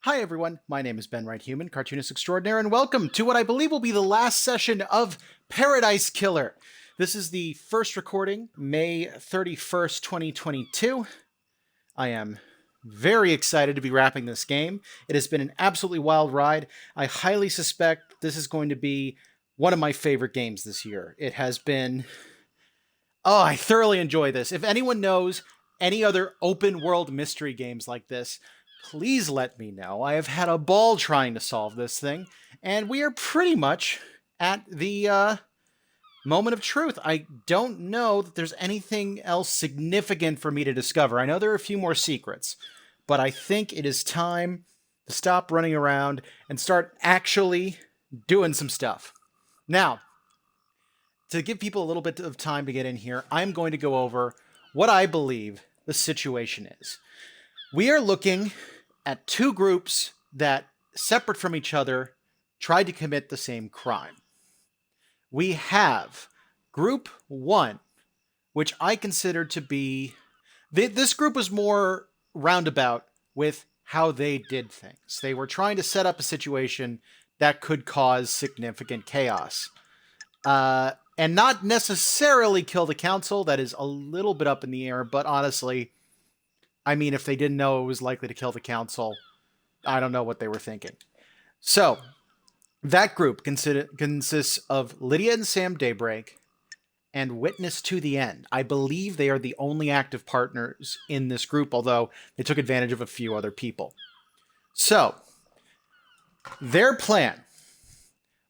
Hi everyone, my name is Ben Wright Human, cartoonist extraordinaire, and welcome to what I believe will be the last session of Paradise Killer. This is the first recording, May 31st, 2022. I am very excited to be wrapping this game. It has been an absolutely wild ride. I highly suspect this is going to be one of my favorite games this year. It has been... Oh, I thoroughly enjoy this. If anyone knows any other open world mystery games like this, please let me know. I have had a ball trying to solve this thing, and we are pretty much at the moment of truth. I don't know that there's anything else significant for me to discover. I know there are a few more secrets, but I think it is time to stop running around and start actually doing some stuff. Now, to give people a little bit of time to get in here, I'm going to go over what I believe the situation is. We are looking at two groups that, separate from each other, tried to commit the same crime. We have Group 1, which I consider to be... This group was more roundabout with how they did things. They were trying to set up a situation that could cause significant chaos. And not necessarily kill the council. That is a little bit up in the air, but honestly... I mean, if they didn't know it was likely to kill the council, I don't know what they were thinking. So, that group consists of Lydia and Sam Daybreak and Witness to the End. I believe they are the only active partners in this group, although they took advantage of a few other people. So, their plan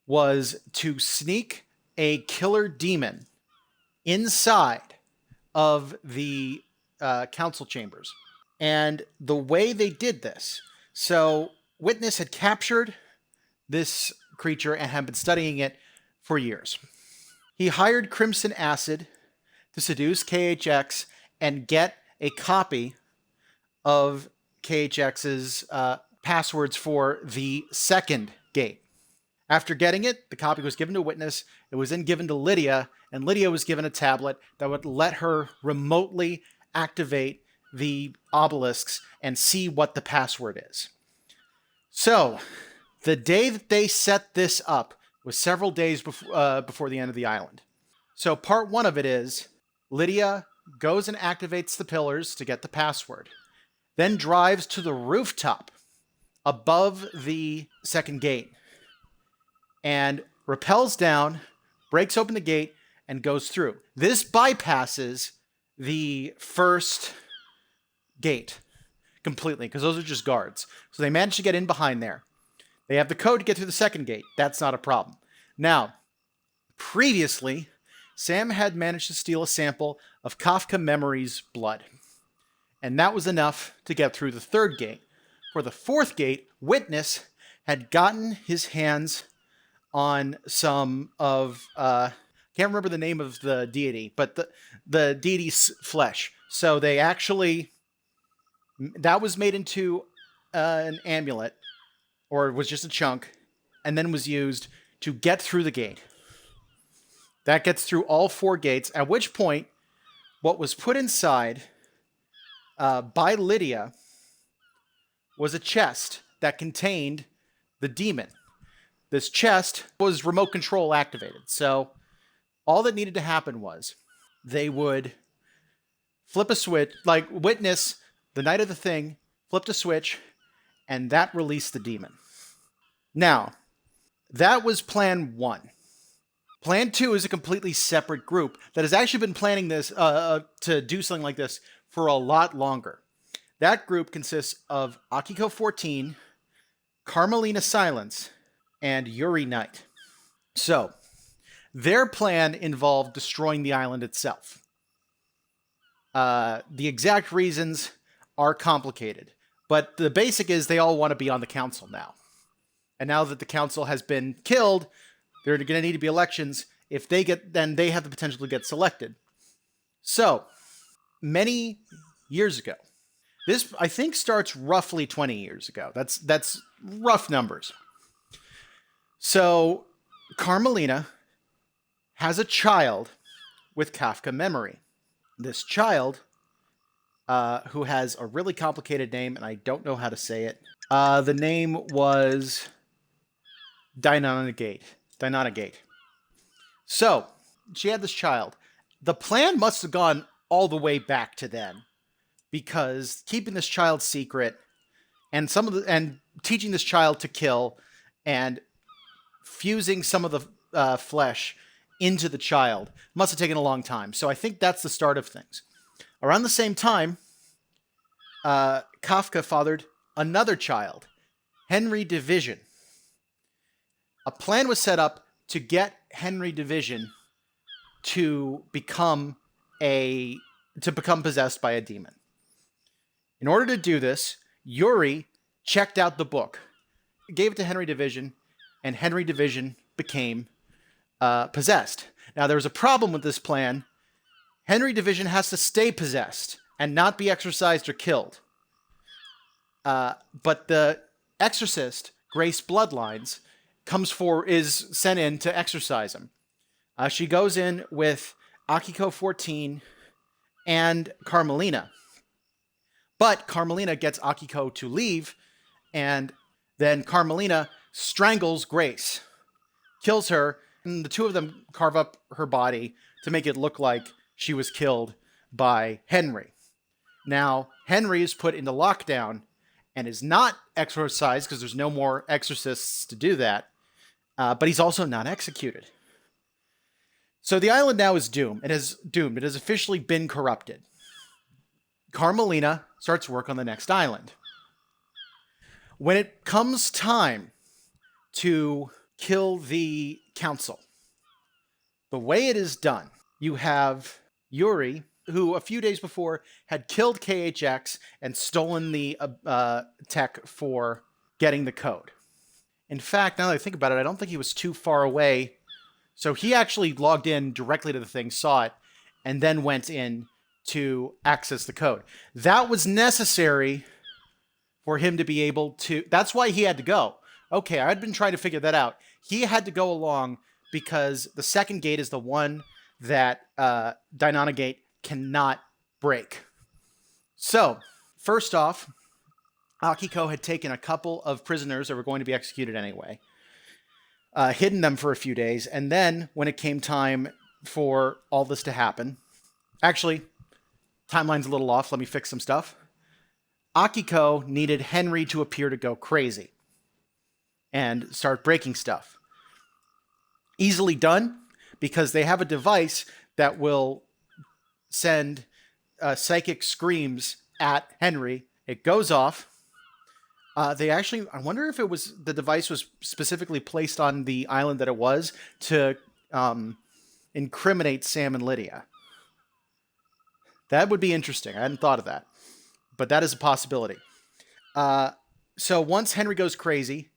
was to sneak a killer demon inside of the council chambers. And the way they did this, so Witness had captured this creature and had been studying it for years. He hired Crimson Acid to seduce KHX and get a copy of KHX's passwords for the second gate. After getting it, the copy was given to Witness. It was then given to Lydia, and Lydia was given a tablet that would let her remotely activate the obelisks and see what the password is. So, the day that they set this up was several days before the end of the island. So part one of it is, Lydia goes and activates the pillars to get the password, then drives to the rooftop above the second gate, and rappels down, breaks open the gate, and goes through. This bypasses the first gate completely, because those are just guards. So they managed to get in behind there. They have the code to get through the second gate. That's not a problem. Now, previously, Sam had managed to steal a sample of Kafka Memory's blood. And that was enough to get through the third gate. For the fourth gate, Witness had gotten his hands on some of... can't remember the name of the deity, but the deity's flesh. So they actually... That was made into an amulet, or was just a chunk, and then was used to get through the gate. That gets through all four gates, at which point, what was put inside by Lydia was a chest that contained the demon. This chest was remote control activated, so all that needed to happen was they would flip a switch, like Witness... The night of the thing, flipped a switch, and that released the demon. Now, that was plan 1. Plan 2 is a completely separate group that has actually been planning this to do something like this for a lot longer. That group consists of Akiko 14, Carmelina Silence, and Yuri Knight. So, their plan involved destroying the island itself. The exact reasons are complicated, but the basic is they all want to be on the council now. And now that the council has been killed, there are going to need to be elections. If they get, then they have the potential to get selected. So, many years ago, this I think starts roughly 20 years ago. That's rough numbers. So, Carmelina has a child with Kafka Memory. This child who has a really complicated name, and I don't know how to say it. The name was Dynonagate. So, she had this child. The plan must have gone all the way back to then, because keeping this child secret and teaching this child to kill and fusing some of the flesh into the child must have taken a long time. So I think that's the start of things. Around the same time, Kafka fathered another child, Henry Division. A plan was set up to get Henry Division to become possessed by a demon. In order to do this, Yuri checked out the book, gave it to Henry Division, and Henry Division became possessed. Now, there was a problem with this plan. Henry Division has to stay possessed and not be exorcised or killed. But the exorcist, Grace Bloodlines, is sent in to exorcise him. She goes in with Akiko 14 and Carmelina. But Carmelina gets Akiko to leave, and then Carmelina strangles Grace, kills her, and the two of them carve up her body to make it look like she was killed by Henry. Now, Henry is put into lockdown and is not exorcised because there's no more exorcists to do that, but he's also not executed. So the island now is doomed. It has officially been corrupted. Carmelina starts work on the next island. When it comes time to kill the council, the way it is done, you have Yuri, who a few days before had killed KHX and stolen the tech for getting the code. In fact, now that I think about it, I don't think he was too far away. So he actually logged in directly to the thing, saw it, and then went in to access the code. That was necessary for him to be able to... That's why he had to go. Okay, I had been trying to figure that out. He had to go along because the second gate is the one that Dynonagate cannot break. So, first off, Akiko had taken a couple of prisoners that were going to be executed anyway, hidden them for a few days, and then when it came time for all this to happen... Actually, timeline's a little off. Let me fix some stuff. Akiko needed Henry to appear to go crazy and start breaking stuff. Easily done, because they have a device that will send psychic screams at Henry. It goes off. I wonder if the device was specifically placed on the island that it was to incriminate Sam and Lydia. That would be interesting. I hadn't thought of that. But that is a possibility. So once Henry goes crazy,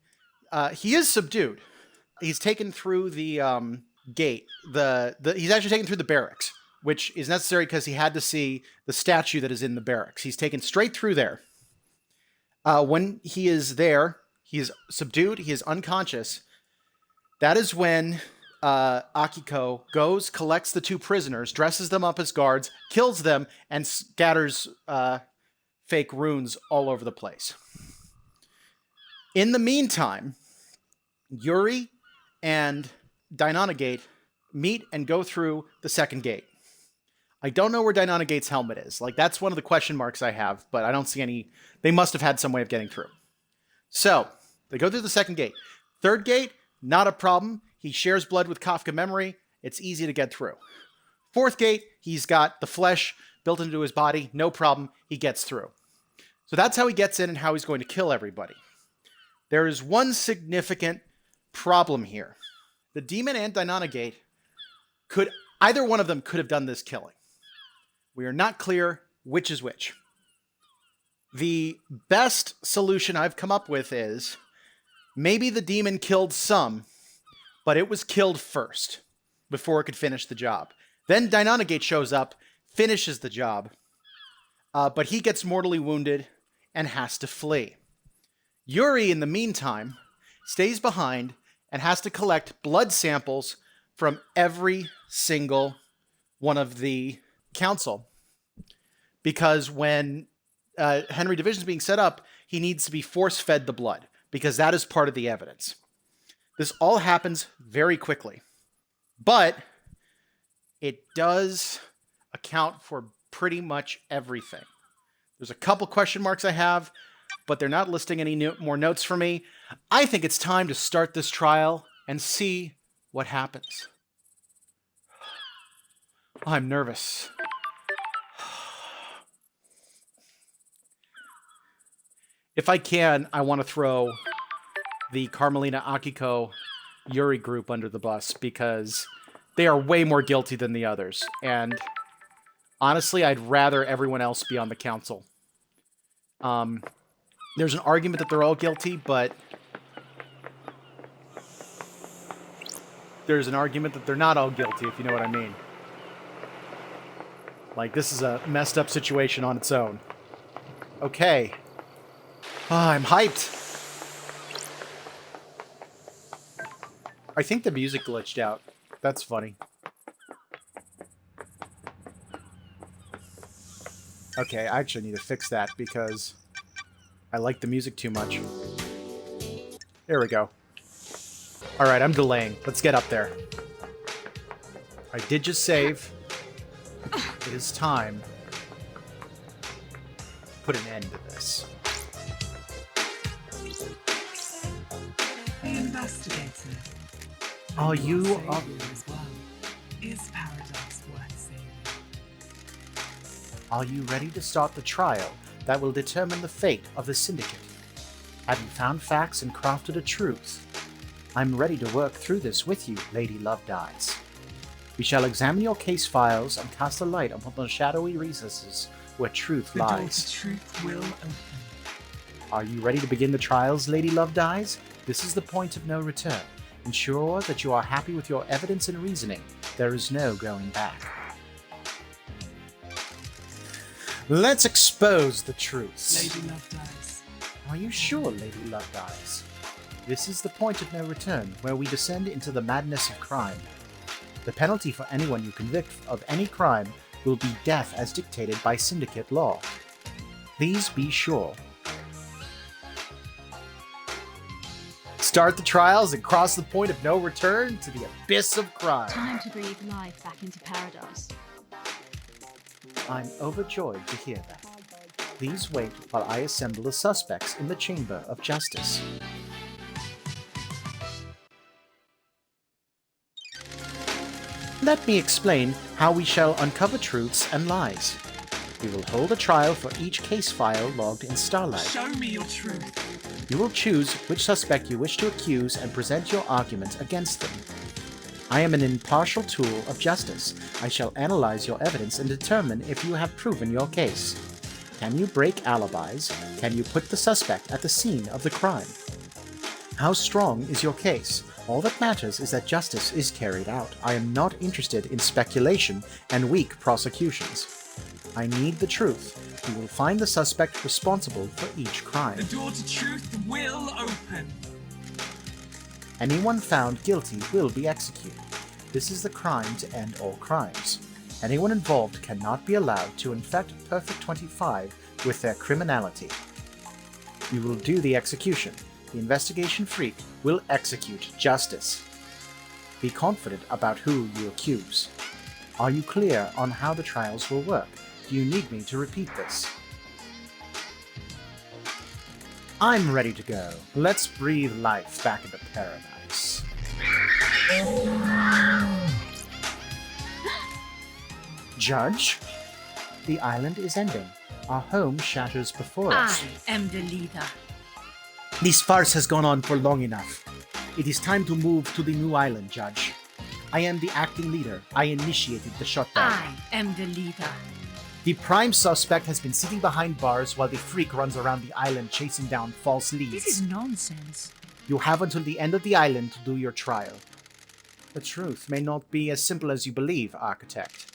he is subdued. He's taken through the gate. He's actually taken through the barracks, which is necessary because he had to see the statue that is in the barracks. He's taken straight through there. When he is there, he is subdued, he is unconscious. That is when Akiko goes, collects the two prisoners, dresses them up as guards, kills them, and scatters fake runes all over the place. In the meantime, Yuri and Dynonagate meet and go through the second gate. I don't know where Dynonagate's helmet is. That's one of the question marks I have, but I don't see any. They must have had some way of getting through. So, they go through the second gate. Third gate, not a problem. He shares blood with Kafka Memory. It's easy to get through. Fourth gate, he's got the flesh built into his body. No problem. He gets through. So that's how he gets in and how he's going to kill everybody. There is one significant problem here. The demon and Dynonagate either one of them could have done this killing. We are not clear which is which. The best solution I've come up with is maybe the demon killed some, but it was killed first before it could finish the job. Then Dynonagate shows up, finishes the job, but he gets mortally wounded and has to flee. Yuri, in the meantime, stays behind and has to collect blood samples from every single one of the council. Because when Henry Division is being set up, he needs to be force-fed the blood, because that is part of the evidence. This all happens very quickly, but it does account for pretty much everything. There's a couple question marks I have, but they're not listing any more notes for me. I think it's time to start this trial and see what happens. I'm nervous. If I can, I want to throw the Carmelina Akiko Yuri group under the bus because they are way more guilty than the others. And honestly, I'd rather everyone else be on the council. There's an argument that they're all guilty, but there's an argument that they're not all guilty, if you know what I mean. Like, this is a messed up situation on its own. Okay. I'm hyped. I think the music glitched out. That's funny. Okay, I actually need to fix that because I like the music too much. There we go. Alright, I'm delaying. Let's get up there. I did just save. It is time to put an end to this. The investigator. Are you as well. Is paradise worth saving? Are you ready to start the trial that will determine the fate of the Syndicate? Have you found facts and crafted a truth? I'm ready to work through this with you, Lady Lovedies. We shall examine your case files and cast a light upon the shadowy recesses where truth The door lies. to truth will open. Are you ready to begin the trials, Lady Lovedies? This is the point of no return. Ensure that you are happy with your evidence and reasoning. There is no going back. Let's expose the truths. Lady Lovedies. Are you sure, Lady Lovedies? This is the point of no return, where we descend into the madness of crime. The penalty for anyone you convict of any crime will be death as dictated by Syndicate law. Please be sure. Start the trials and cross the point of no return to the abyss of crime. Time to breathe life back into paradise. I'm overjoyed to hear that. Please wait while I assemble the suspects in the Chamber of Justice. Let me explain how we shall uncover truths and lies. We will hold a trial for each case file logged in Starlight. Show me your truth. You will choose which suspect you wish to accuse and present your argument against them. I am an impartial tool of justice. I shall analyze your evidence and determine if you have proven your case. Can you break alibis? Can you put the suspect at the scene of the crime? How strong is your case? All that matters is that justice is carried out. I am not interested in speculation and weak prosecutions. I need the truth. We will find the suspect responsible for each crime. The door to truth will open. Anyone found guilty will be executed. This is the crime to end all crimes. Anyone involved cannot be allowed to infect Perfect 25 with their criminality. You will do the execution. The investigation freak will execute justice. Be confident about who you accuse. Are you clear on how the trials will work? Do you need me to repeat this? I'm ready to go. Let's breathe life back into paradise. Judge? The island is ending. Our home shatters before us. I am the leader. This farce has gone on for long enough. It is time to move to the new island, Judge. I am the acting leader. I initiated the shutdown. I am the leader. The prime suspect has been sitting behind bars while the freak runs around the island chasing down false leads. This is nonsense. You have until the end of the island to do your trial. The truth may not be as simple as you believe, Architect.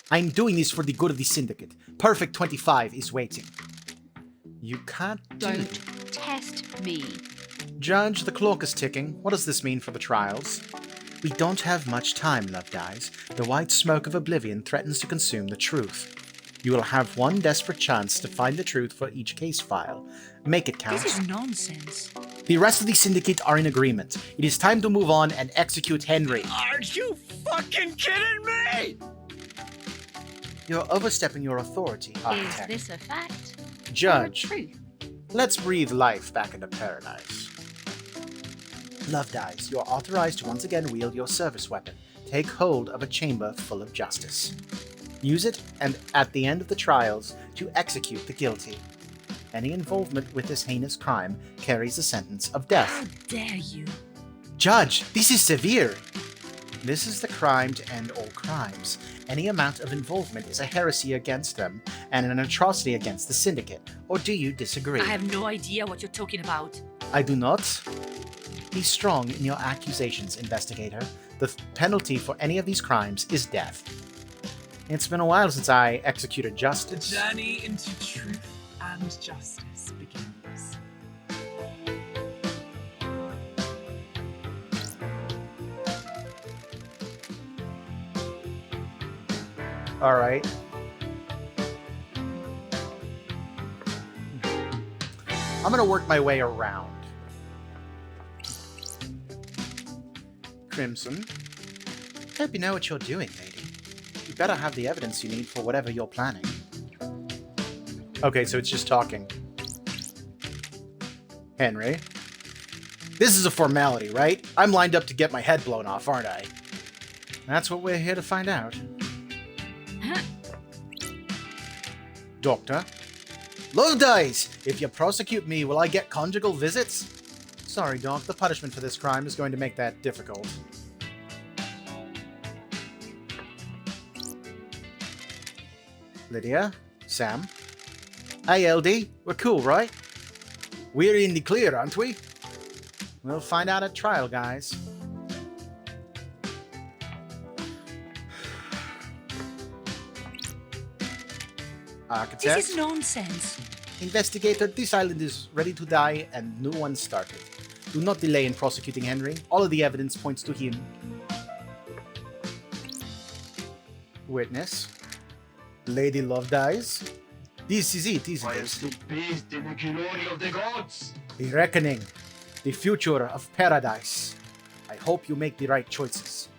I'm doing this for the good of the Syndicate. Perfect 25 is waiting. You can't Don't test me. Judge, the clock is ticking. What does this mean for the trials? We don't have much time, Lovedies. The white smoke of oblivion threatens to consume the truth. You will have one desperate chance to find the truth for each case file. Make it count. This is nonsense. The rest of the Syndicate are in agreement. It is time to move on and execute Henry. Are you fucking kidding me? You're overstepping your authority, Is Architect. this a fact? Judge, Or a truth? let's breathe life back into paradise. Love Dice, you are authorized to once again wield your service weapon. Take hold of a chamber full of justice. Use it, and at the end of the trials, to execute the guilty. Any involvement with this heinous crime carries a sentence of How death. dare you? Judge, this is severe! This is the crime to end all crimes. Any amount of involvement is a heresy against them, and an atrocity against the Syndicate. Or do you disagree? I have no idea what you're talking about. I do not. Be strong in your accusations, investigator. The penalty for any of these crimes is death. It's been a while since I executed The justice. journey into truth and justice begins. Alright. I'm gonna work my way around. Crimson. Hope you know what you're doing, lady. You better have the evidence you need for whatever you're planning. Okay, so it's just talking. Henry. This is a formality, right? I'm lined up to get my head blown off, aren't I? That's what we're here to find out. Huh? Doctor? Love dies! If you prosecute me, will I get conjugal visits? Sorry, Doc. The punishment for this crime is going to make that difficult. Lydia? Sam? Hey, LD. We're cool, right? We're in the clear, aren't we? We'll find out at trial, guys. Architect? This is nonsense. Investigator, this island is ready to die and no one started. Do not delay in prosecuting Henry. All of the evidence points to him. Witness. Lady Love dies. This is it, isn't I am it? still bathed in the glory of the gods. The reckoning. The future of paradise. I hope you make the right choices.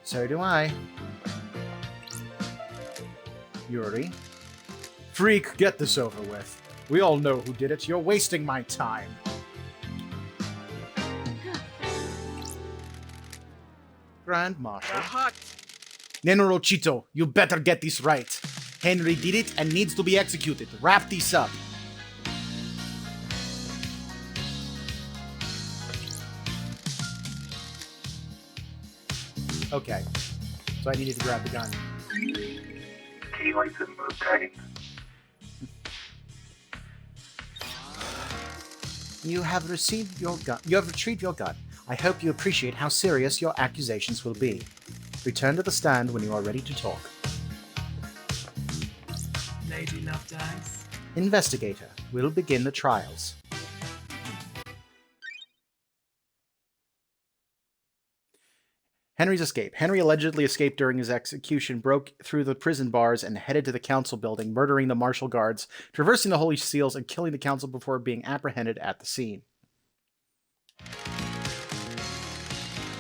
So do I. Yuri. Freak, get this over with. We all know who did it. You're wasting my time. Grand Marshal. Hot. Nenoro Chito, you better get this right. Henry did it and needs to be executed. Wrap this up. Okay. So I needed to grab the gun. Key item obtained. You have received your gun. You have retrieved your gun. I hope you appreciate how serious your accusations will be. Return to the stand when you are ready to talk. Lady Love dies. Investigator, we'll begin the trials. Henry's escape. Henry allegedly escaped during his execution, broke through the prison bars, and headed to the council building, murdering the martial guards, traversing the holy seals, and killing the council before being apprehended at the scene.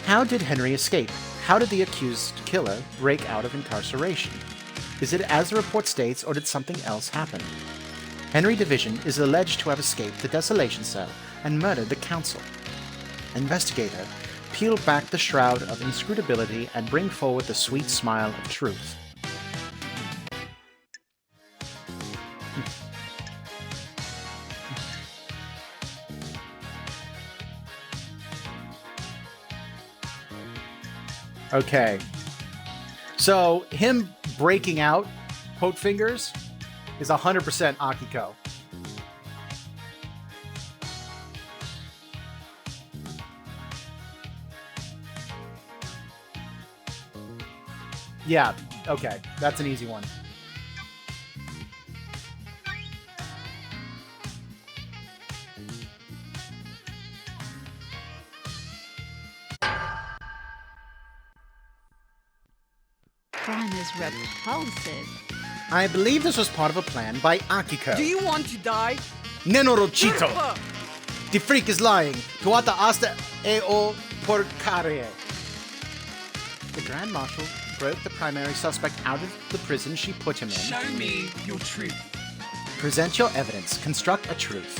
How did Henry escape? How did the accused killer break out of incarceration? Is it as the report states, or did something else happen? Henry Division is alleged to have escaped the desolation cell and murdered the council. Investigator, peel back the shroud of inscrutability and bring forward the sweet smile of truth. Okay. So, him breaking out, quote fingers, is 100% Akiko. Yeah, okay. That's an easy one. Crime is repulsive. I believe this was part of a plan by Akiko. Do you want to die? Nenorochito! The freak is lying. Tuata hasta eo porcare. The Grand Marshal broke the primary suspect out of the prison she put him in. Show me your truth. Present your evidence. Construct a truth.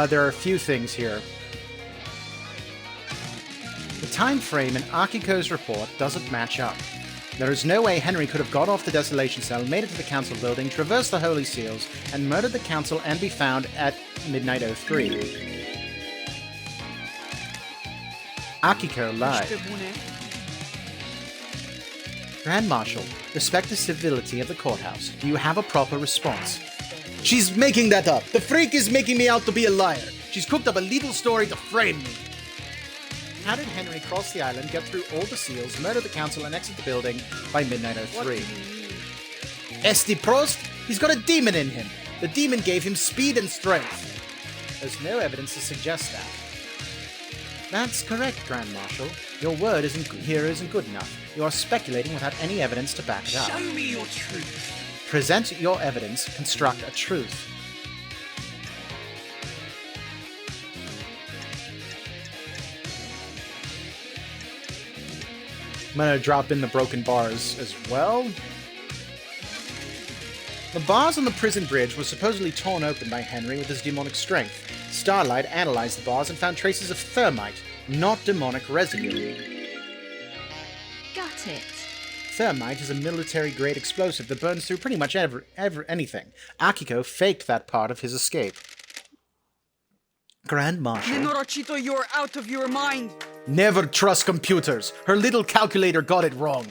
There are a few things here. The time frame in Akiko's report doesn't match up. There is no way Henry could have got off the Desolation Cell, made it to the Council building, traversed the Holy Seals, and murdered the Council and be found at midnight 03. Akiko lied. Grand Marshal, respect the civility of the courthouse. Do you have a proper response? She's making that up. The freak is making me out to be a liar. She's cooked up a legal story to frame me. How did Henry cross the island, get through all the seals, murder the council, and exit the building by midnight 03? Esti Prost? He's got a demon in him. The demon gave him speed and strength. There's no evidence to suggest that. That's correct, Grand Marshal. Your word isn't good enough. You are speculating without any evidence to back it up. Show me your truth. Present your evidence. Construct a truth. I'm gonna drop in the broken bars as well. The bars on the prison bridge were supposedly torn open by Henry with his demonic strength. Starlight analyzed the bars and found traces of thermite, not demonic residue. Got it. Thermite is a military-grade explosive that burns through pretty much anything. Akiko faked that part of his escape. Grand Marshal. Nenorochito, you're out of your mind. Never trust computers. Her little calculator got it wrong.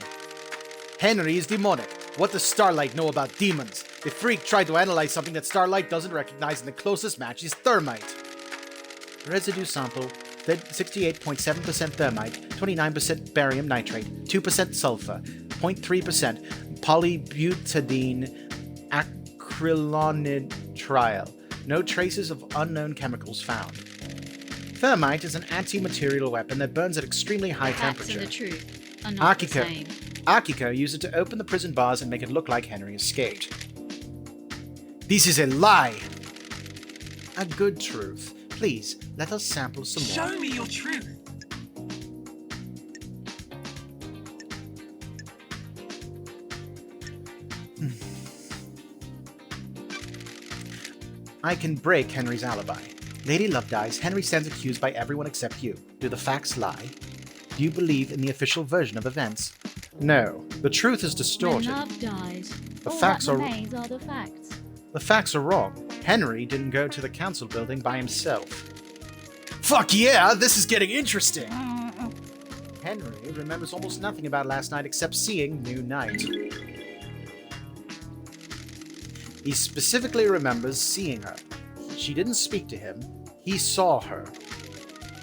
Henry is demonic. What does Starlight know about demons? The freak tried to analyze something that Starlight doesn't recognize, and the closest match is thermite. Residue sample, 68.7% thermite, 29% barium nitrate, 2% sulfur, 0.3% polybutadiene acrylonitrile. No traces of unknown chemicals found. Thermite is an anti-material weapon that burns at extremely high temperature. Facts and the truth are not the same. Akiko used it to open the prison bars and make it look like Henry escaped. This is a lie! A good truth. Please, let us sample some more. Show me your truth. I can break Henry's alibi. Lady Love dies, Henry stands accused by everyone except you. Do the facts lie? Do you believe in the official version of events? No. The truth is distorted. When love dies, The all facts that are- remains are the facts. The facts are wrong. Henry didn't go to the council building by himself. Fuck yeah, this is getting interesting! Henry remembers almost nothing about last night except seeing New Night. He specifically remembers seeing her. She didn't speak to him. He saw her.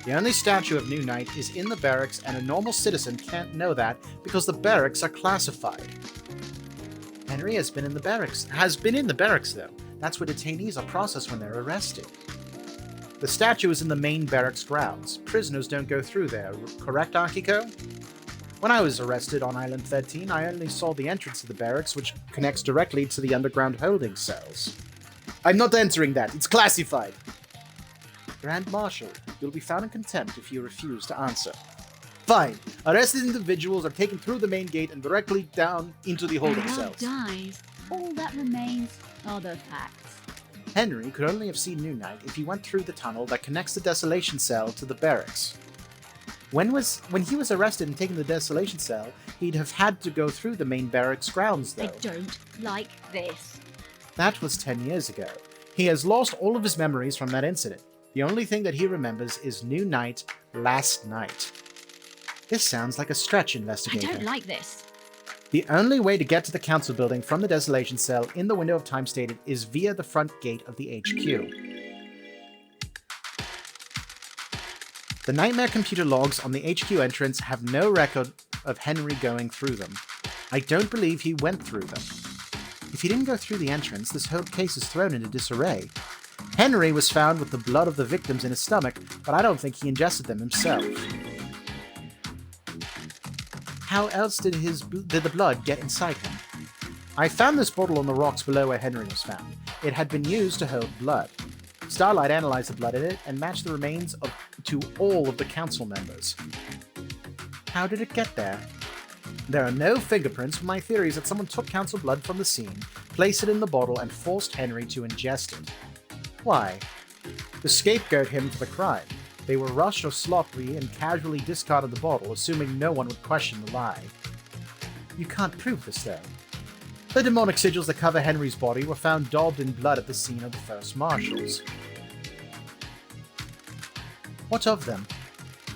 The only statue of New Night is in the barracks, and a normal citizen can't know that because the barracks are classified. Henry has been in the barracks. Though. That's where detainees are processed when they're arrested. The statue is in the main barracks grounds. Prisoners don't go through there, correct, Akiko? When I was arrested on Island 13, I only saw the entrance to the barracks, which connects directly to the underground holding cells. I'm not entering that. It's classified. Grand Marshal, you'll be found in contempt if you refuse to answer. Fine. Arrested individuals are taken through the main gate and directly down into the holding When love cells. dies, all that remains are the facts. Henry could only have seen New Night if he went through the tunnel that connects the Desolation Cell to the barracks. When he was arrested and taken to the Desolation Cell, he'd have had to go through the main barracks grounds, though. I don't like this. That was 10 years ago. He has lost all of his memories from that incident. The only thing that he remembers is New Night last night. This sounds like a stretch, I investigator. don't like this. The only way to get to the council building from the Desolation Cell in the window of time stated is via the front gate of the HQ. The Nightmare computer logs on the HQ entrance have no record of Henry going through them. I don't believe he went through them. If he didn't go through the entrance, this whole case is thrown into disarray. Henry was found with the blood of the victims in his stomach, but I don't think he ingested them himself. How else did the blood get inside him? I found this bottle on the rocks below where Henry was found. It had been used to hold blood. Starlight analyzed the blood in it and matched the remains to all of the council members. How did it get there? There are no fingerprints, but my theory is that someone took council blood from the scene, placed it in the bottle, and forced Henry to ingest it. Why? To scapegoat him for the crime. They were rushed or sloppy and casually discarded the bottle, assuming no one would question the lie. You can't prove this, though. The demonic sigils that cover Henry's body were found daubed in blood at the scene of the first marshals. What of them?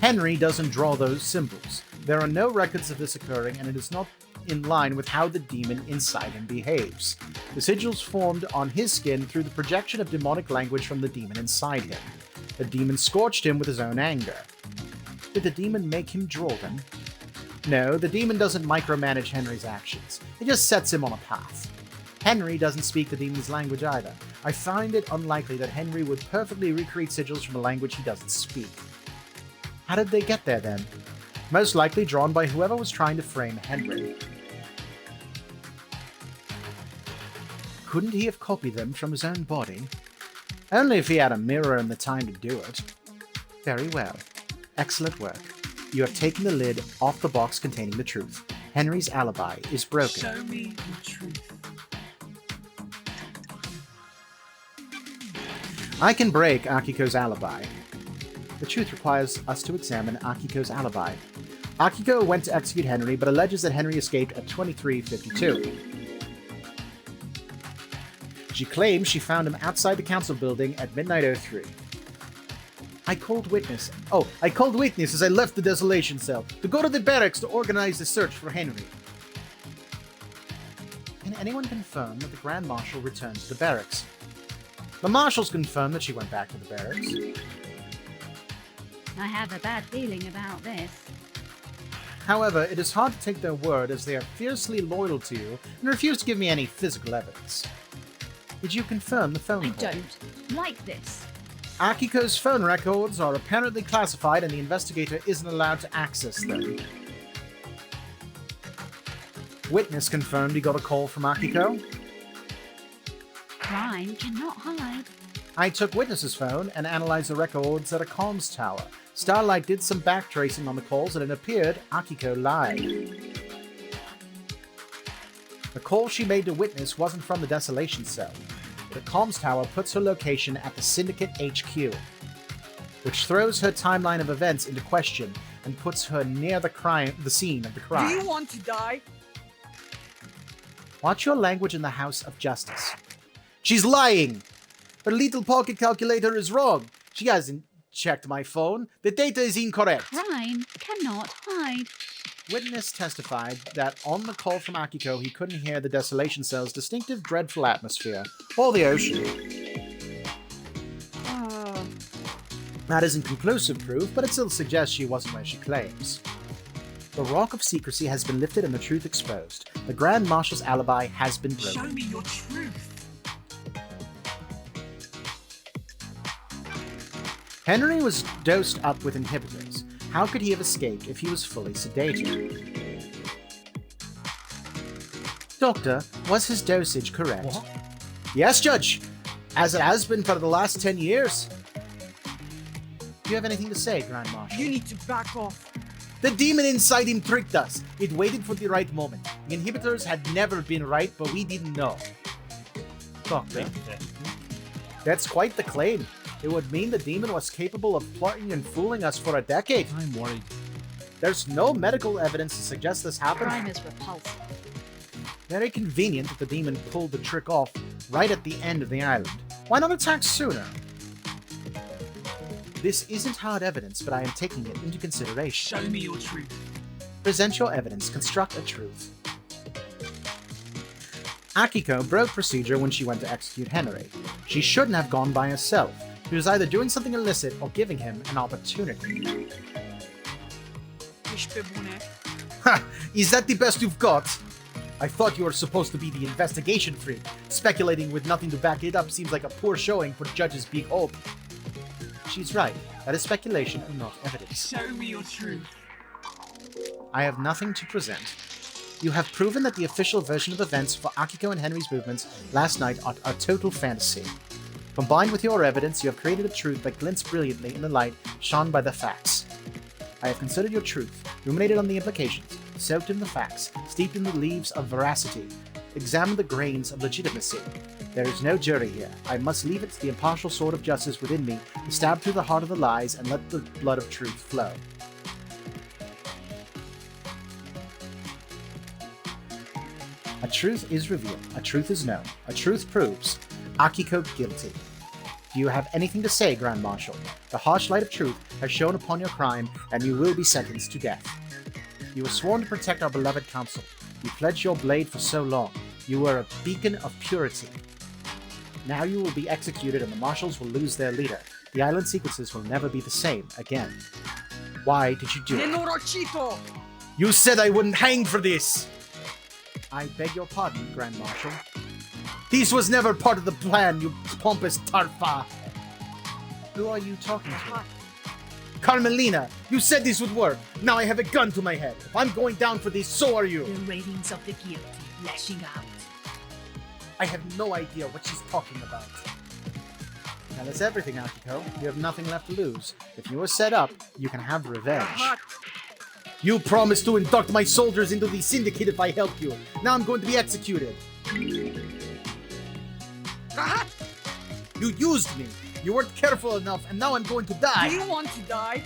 Henry doesn't draw those symbols. There are no records of this occurring, and it is not in line with how the demon inside him behaves. The sigils formed on his skin through the projection of demonic language from the demon inside him. The demon scorched him with his own anger. Did the demon make him draw them? No, the demon doesn't micromanage Henry's actions. It just sets him on a path. Henry doesn't speak the demon's language either. I find it unlikely that Henry would perfectly recreate sigils from a language he doesn't speak. How did they get there, then? Most likely drawn by whoever was trying to frame Henry. Couldn't he have copied them from his own body? Only if he had a mirror and the time to do it. Very well. Excellent work. You have taken the lid off the box containing the truth. Henry's alibi is broken. Show me the truth. I can break Akiko's alibi. The truth requires us to examine Akiko's alibi. Akiko went to execute Henry, but alleges that Henry escaped at 23:52. She claims she found him outside the council building at midnight 03. I called witness as I left the desolation cell to go to the barracks to organize the search for Henry. Can anyone confirm that the Grand Marshal returned to the barracks? The Marshals confirmed that she went back to the barracks. I have a bad feeling about this. However, it is hard to take their word as they are fiercely loyal to you and refuse to give me any physical evidence. Did you confirm the phone I call? don't like this. Akiko's phone records are apparently classified and the investigator isn't allowed to access them. Witness confirmed he got a call from Akiko. Crime cannot hide. I took Witness's phone and analyzed the records at a comms tower. Starlight did some backtracing on the calls and it appeared Akiko lied. The call she made to Witness wasn't from the Desolation Cell. The comms tower puts her location at the Syndicate HQ, which throws her timeline of events into question and puts her near the scene of the Do crime. you want to die? Watch your language in the House of Justice. She's lying! Her little pocket calculator is wrong. She hasn't checked my phone. The data is incorrect. Crime cannot hide. Witness testified that on the call from Akiko, he couldn't hear the Desolation Cell's distinctive, dreadful atmosphere, or the ocean. That isn't conclusive proof, but it still suggests she wasn't where she claims. The rock of secrecy has been lifted and the truth exposed. The Grand Marshal's alibi has been broken. Show me your truth. Henry was dosed up with inhibitors. How could he have escaped if he was fully sedated? Doctor, was his dosage correct? What? Yes, Judge. As it has been for the last 10 years. Do you have anything to say, Grand Marshal? You need to back off. The demon inside him tricked us. It waited for the right moment. The inhibitors had never been right, but we didn't know. Doctor, that's quite the claim. It would mean the demon was capable of plotting and fooling us for a decade. I'm worried. There's no medical evidence to suggest this happened. Crime is repulsive. Very convenient that the demon pulled the trick off right at the end of the island. Why not attack sooner? This isn't hard evidence, but I am taking it into consideration. Show me your truth. Present your evidence. Construct a truth. Akiko broke procedure when she went to execute Henry. She shouldn't have gone by herself. She was either doing something illicit or giving him an opportunity. Ha! Is that the best you've got? I thought you were supposed to be the investigation freak. Speculating with nothing to back it up seems like a poor showing for Judge's big hope. She's right. That is speculation and not evidence. Show me your truth. I have nothing to present. You have proven that the official version of events for Akiko and Henry's movements last night are a total fantasy. Combined with your evidence, you have created a truth that glints brilliantly in the light shone by the facts. I have considered your truth, ruminated on the implications, soaked in the facts, steeped in the leaves of veracity, examined the grains of legitimacy. There is no jury here. I must leave it to the impartial sword of justice within me to stab through the heart of the lies and let the blood of truth flow. A truth is revealed, a truth is known, a truth proves Akiko guilty. Do you have anything to say, Grand Marshal? The harsh light of truth has shone upon your crime, and you will be sentenced to death. You were sworn to protect our beloved council. You pledged your blade for so long. You were a beacon of purity. Now you will be executed, and the marshals will lose their leader. The island sequences will never be the same again. Why did you do it? Nenorochito! You said I wouldn't hang for this! I beg your pardon, Grand Marshal. This was never part of the plan, you pompous tarfa! Who are you talking to? Carmelina, you said this would work. Now I have a gun to my head. If I'm going down for this, so are you. The ratings of the guilty lashing out. I have no idea what she's talking about. Now that's everything, Akiko. You have nothing left to lose. If you are set up, you can have revenge. You promised to induct my soldiers into the Syndicate if I help you. Now I'm going to be executed. You used me. You weren't careful enough, and now I'm going to die. Do you want to die?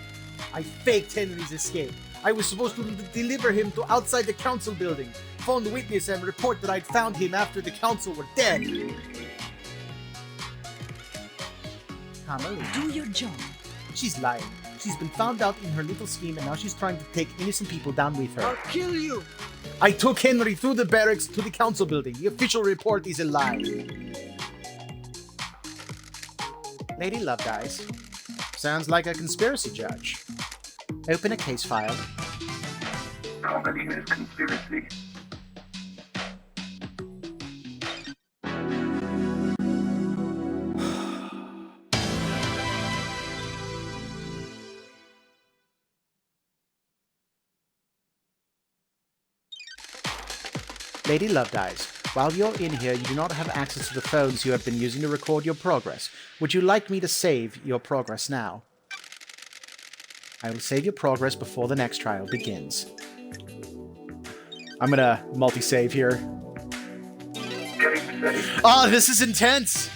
I faked Henry's escape. I was supposed to deliver him to outside the council building, phone the witness, and report that I'd found him after the council were dead. Carmelina. Do your job. She's lying. She's been found out in her little scheme, and now she's trying to take innocent people down with her. I'll kill you! I took Henry through the barracks to the council building. The official report is a lie. Lady Loved Eyes. Sounds like a conspiracy, Judge. Open a case file. Carmelina's conspiracy. Lady Loved Eyes, while you're in here, you do not have access to the phones you have been using to record your progress. Would you like me to save your progress now? I will save your progress before the next trial begins. I'm gonna multi-save here. Oh, this is intense!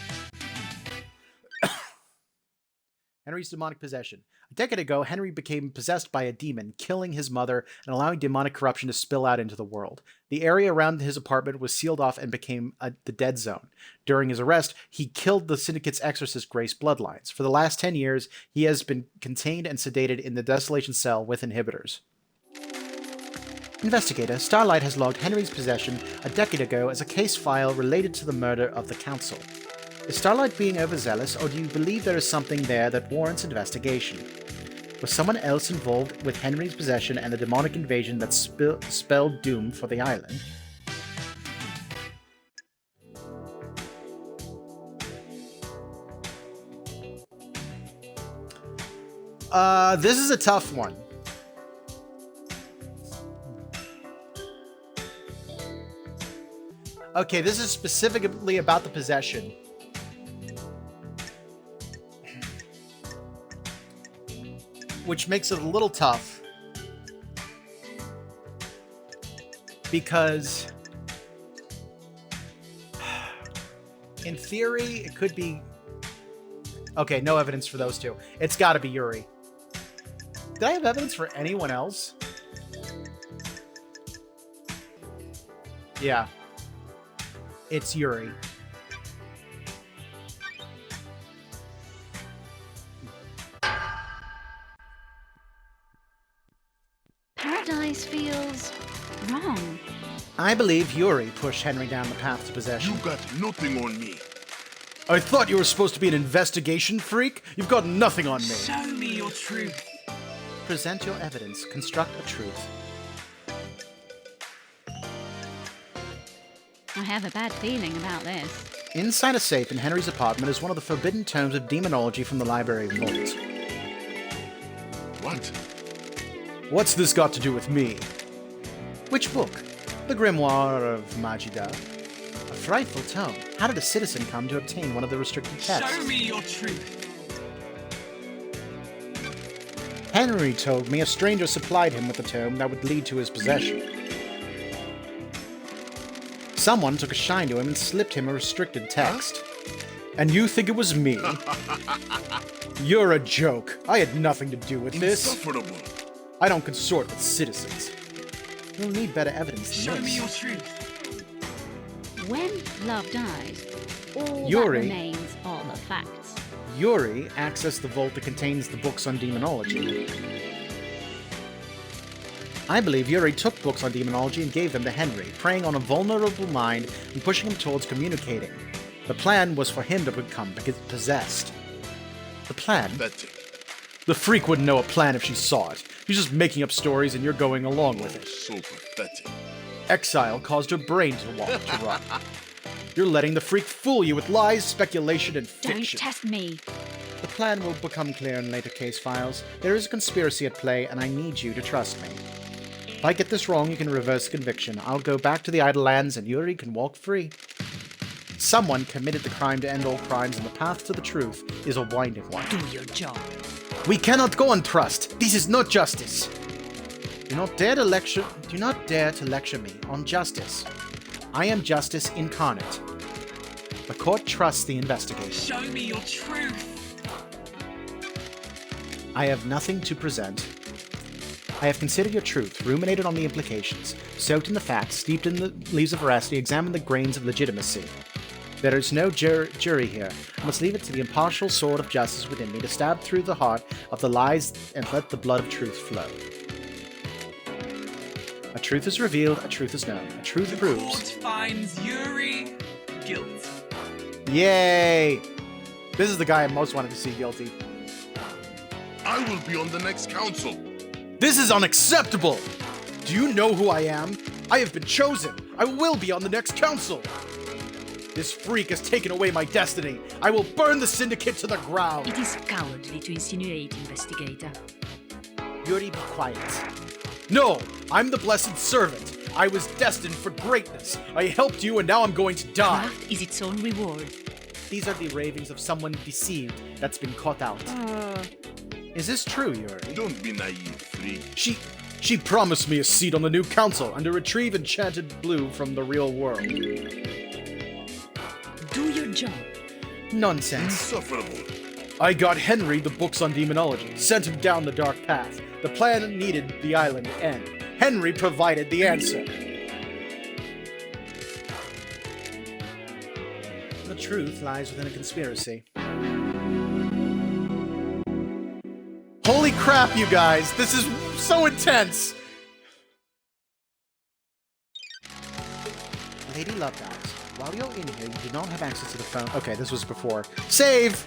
Henry's demonic possession. A decade ago, Henry became possessed by a demon, killing his mother and allowing demonic corruption to spill out into the world. The area around his apartment was sealed off and became the dead zone. During his arrest, he killed the Syndicate's exorcist Grace Bloodlines. For the last 10 years, he has been contained and sedated in the Desolation Cell with inhibitors. Investigator, Starlight has logged Henry's possession a decade ago as a case file related to the murder of the Council. Is Starlight being overzealous, or do you believe there is something there that warrants investigation? Was someone else involved with Henry's possession and the demonic invasion that spelled doom for the island? This is a tough one. Okay, this is specifically about the possession. Which makes it a little tough. Because in theory, it could be... Okay, no evidence for those two. It's gotta be Yuri. Did I have evidence for anyone else? Yeah. It's Yuri. Paradise feels wrong. I believe Yuri pushed Henry down the path to possession. You got nothing on me. I thought you were supposed to be an investigation freak? You've got nothing on me. Show me your truth. Present your evidence. Construct a truth. I have a bad feeling about this. Inside a safe in Henry's apartment is one of the forbidden tomes of demonology from the library vault. What? What's this got to do with me? Which book? The Grimoire of Magida. A frightful tome. How did a citizen come to obtain one of the restricted texts? Show me your truth. Henry told me a stranger supplied him with a tome that would lead to his possession. Someone took a shine to him and slipped him a restricted text. And you think it was me? You're a joke. I had nothing to do with this. Insufferable. I don't consort with citizens. You'll need better evidence Show than me your this. truth. When love dies, all Yuri. that remains are the facts. Yuri accessed the vault that contains the books on demonology. I believe Yuri took books on demonology and gave them to Henry, preying on a vulnerable mind and pushing him towards communicating. The plan was for him to become possessed. The plan? Pathetic. The freak wouldn't know a plan if she saw it. She's just making up stories and you're going along with it. So pathetic. Exile caused her brain to rot. You're letting the freak fool you with lies, speculation, and Don't fiction. test me. The plan will become clear in later case files. There is a conspiracy at play, and I need you to trust me. If I get this wrong, you can reverse conviction. I'll go back to the Idle Lands, and Yuri can walk free. Someone committed the crime to end all crimes, and the path to the truth is a winding one. Do your job. We cannot go on trust. This is not justice. Do not dare to lecture me on justice. I am justice incarnate. The court trusts the investigator. Show me your truth. I have nothing to present. I have considered your truth, ruminated on the implications, soaked in the facts, steeped in the leaves of veracity, examined the grains of legitimacy. There is no jury here. I must leave it to the impartial sword of justice within me to stab through the heart of the lies and let the blood of truth flow. A truth is revealed, a truth is known. A truth The proves. court finds Yuri guilty. Yay! This is the guy I most wanted to see guilty. I will be on the next council. This is unacceptable! Do you know who I am? I have been chosen! I will be on the next council! This freak has taken away my destiny! I will burn the Syndicate to the ground! It is cowardly to insinuate, investigator. Yuri, be quiet. No! I'm the blessed servant! I was destined for greatness! I helped you and now I'm going to die! Craft is its own reward. These are the ravings of someone deceived that's been caught out. Is this true, Yuri? Don't be naive, freak. She promised me a seat on the new council and to retrieve enchanted blue from the real world. Do your job. Nonsense. Insufferable. I got Henry the books on demonology, sent him down the dark path. The plan needed the island to end. Henry provided the answer. The truth lies within a conspiracy. Holy crap, you guys! This is so intense! Lady Love Guys, while you're in here, you do not have access to the phone. Okay, this was before. Save!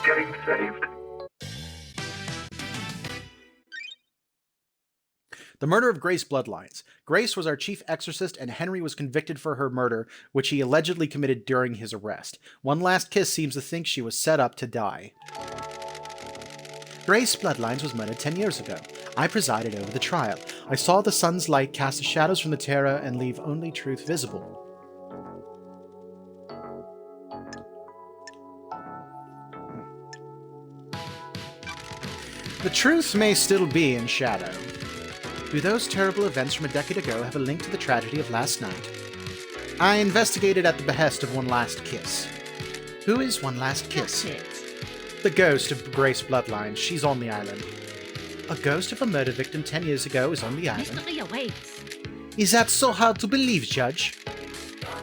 Getting saved. The murder of Grace Bloodlines. Grace was our chief exorcist, and Henry was convicted for her murder, which he allegedly committed during his arrest. One Last Kiss seems to think she was set up to die. Grace Bloodlines was murdered 10 years ago. I presided over the trial. I saw the sun's light cast the shadows from the terror and leave only truth visible. The truth may still be in shadow. Do those terrible events from a decade ago have a link to the tragedy of last night? I investigated at the behest of One Last Kiss. Who is One Last Kiss? That's it. The ghost of Grace Bloodline. She's on the island. A ghost of a murder victim 10 years ago is on the island. Mystery awaits. Is that so hard to believe, Judge?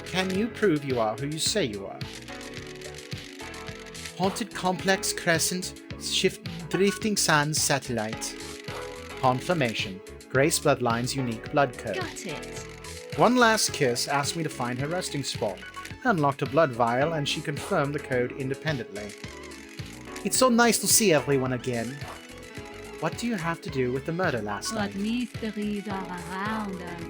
Can you prove you are who you say you are? Haunted Complex Crescent, Drifting Sands Satellite. Confirmation. Grace Bloodline's unique blood code. Got it. One Last Kiss asked me to find her resting spot. I unlocked a blood vial and she confirmed the code independently. It's so nice to see everyone again. What do you have to do with the murder last What night? mysteries are around us?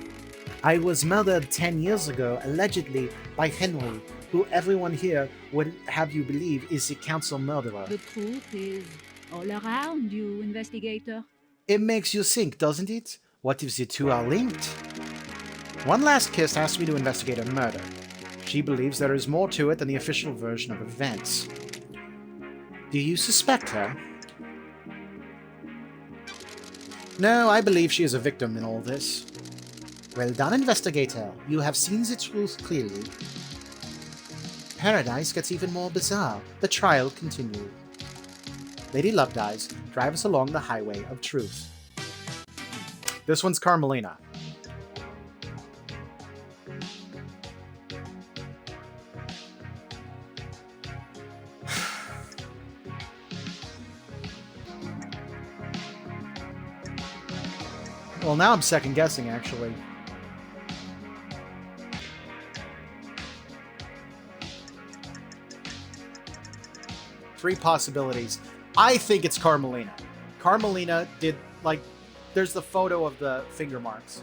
I was murdered 10 years ago, allegedly by Henry, who everyone here would have you believe is the council murderer. The truth is all around you, investigator. It makes you think, doesn't it? What if the two are linked? One Last Kiss asked me to investigate a murder. She believes there is more to it than the official version of events. Do you suspect her? No, I believe she is a victim in all this. Well done, investigator. You have seen the truth clearly. Paradise gets even more bizarre. The trial continues. Lady Lovedyes, drive us along the highway of truth. This one's Carmelina. Well, now I'm second guessing, actually. Three possibilities. I think it's Carmelina. Carmelina did, like, there's the photo of the finger marks.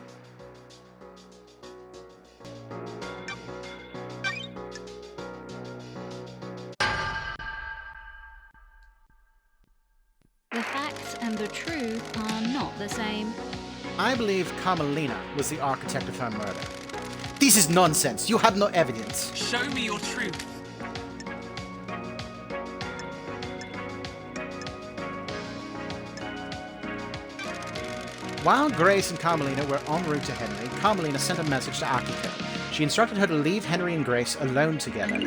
The facts and the truth are not the same. I believe Carmelina was the architect of her murder. This is nonsense. You have no evidence. Show me your truth. While Grace and Carmelina were en route to Henry, Carmelina sent a message to Akiko. She instructed her to leave Henry and Grace alone together.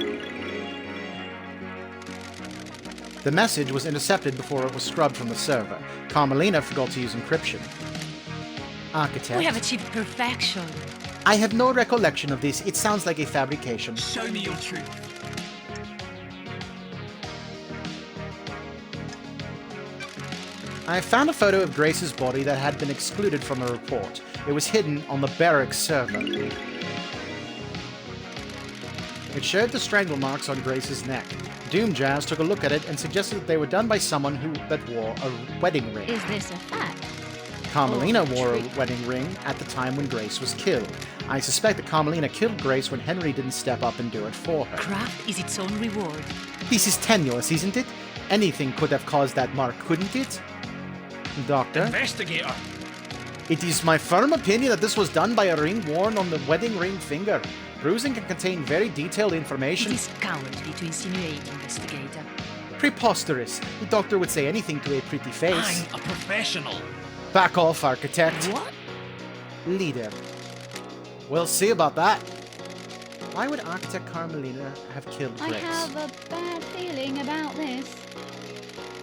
The message was intercepted before it was scrubbed from the server. Carmelina forgot to use encryption. Architect. We have achieved perfection. I have no recollection of this. It sounds like a fabrication. Show me your truth. I found a photo of Grace's body that had been excluded from the report. It was hidden on the barracks server. It showed the strangle marks on Grace's neck. Doomjazz took a look at it and suggested that they were done by someone that wore a wedding ring. Is this a fact? Carmelina wore a wedding ring at the time when Grace was killed. I suspect that Carmelina killed Grace when Henry didn't step up and do it for her. Craft is its own reward. This is tenuous, isn't it? Anything could have caused that mark, couldn't it? Doctor? Investigator. It is my firm opinion that this was done by a ring worn on the wedding ring finger. Bruising can contain very detailed It information. is cowardly to insinuate, investigator. Preposterous. The doctor would say anything to a pretty face. I'm a professional. Back off, architect. What? Leader. We'll see about that. Why would Architect Carmelina have killed Grace? I have a bad feeling about this.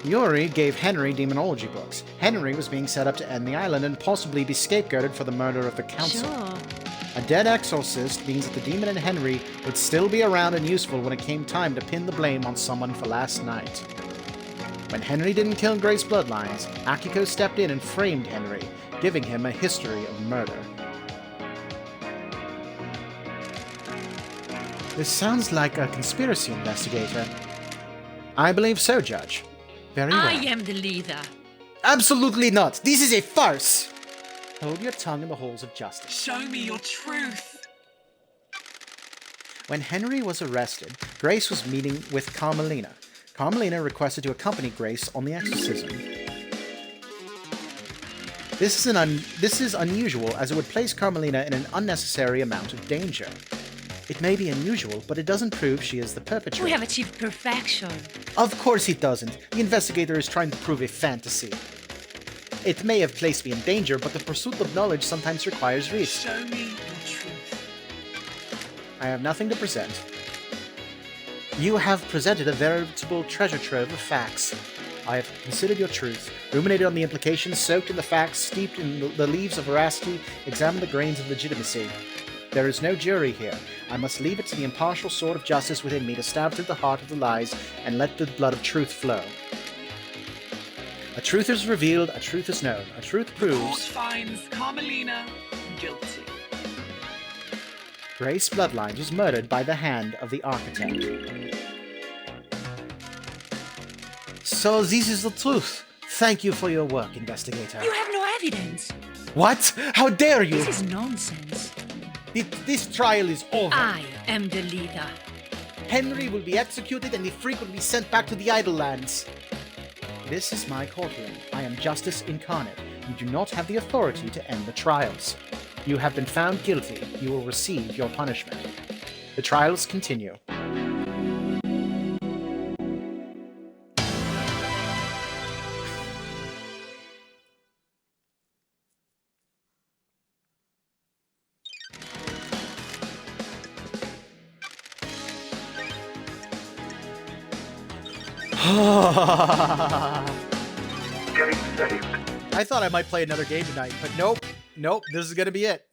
Yuri gave Henry demonology books. Henry was being set up to end the island and possibly be scapegoated for the murder of the council. Sure. A dead exorcist means that the demon in Henry would still be around and useful when it came time to pin the blame on someone for last night. When Henry didn't kill Grace's bloodlines, Akiko stepped in and framed Henry, giving him a history of murder. This sounds like a conspiracy, investigator. I believe so, Judge. Very well. I am the leader. Absolutely not! This is a farce! Hold your tongue in the holes of justice. Show me your truth. When Henry was arrested, Grace was meeting with Carmelina. Carmelina requested to accompany Grace on the exorcism. This is unusual, as it would place Carmelina in an unnecessary amount of danger. It may be unusual, but it doesn't prove she is the perpetrator. We have achieved perfection. Of course it doesn't. The investigator is trying to prove a fantasy. It may have placed me in danger, but the pursuit of knowledge sometimes requires risk. Show me your truth. I have nothing to present. You have presented a veritable treasure trove of facts. I have considered your truth, ruminated on the implications, soaked in the facts, steeped in the leaves of veracity, examined the grains of legitimacy. There is no jury here. I must leave it to the impartial sword of justice within me to stab through the heart of the lies and let the blood of truth flow. A truth is revealed, a truth is known. A truth Court proves finds Carmelina guilty. Grace Bloodlines was murdered by the hand of the architect. So this is the truth. Thank you for your work, investigator. You have no evidence. What? How dare you? This is nonsense. This trial is over. I am the leader. Henry will be executed and the freak will be sent back to the Idle Lands. This is my courtroom. I am justice incarnate. You do not have the authority to end the trials. You have been found guilty. You will receive your punishment. The trials continue. Getting saved. I thought I might play another game tonight, but nope. Nope, this is gonna be it.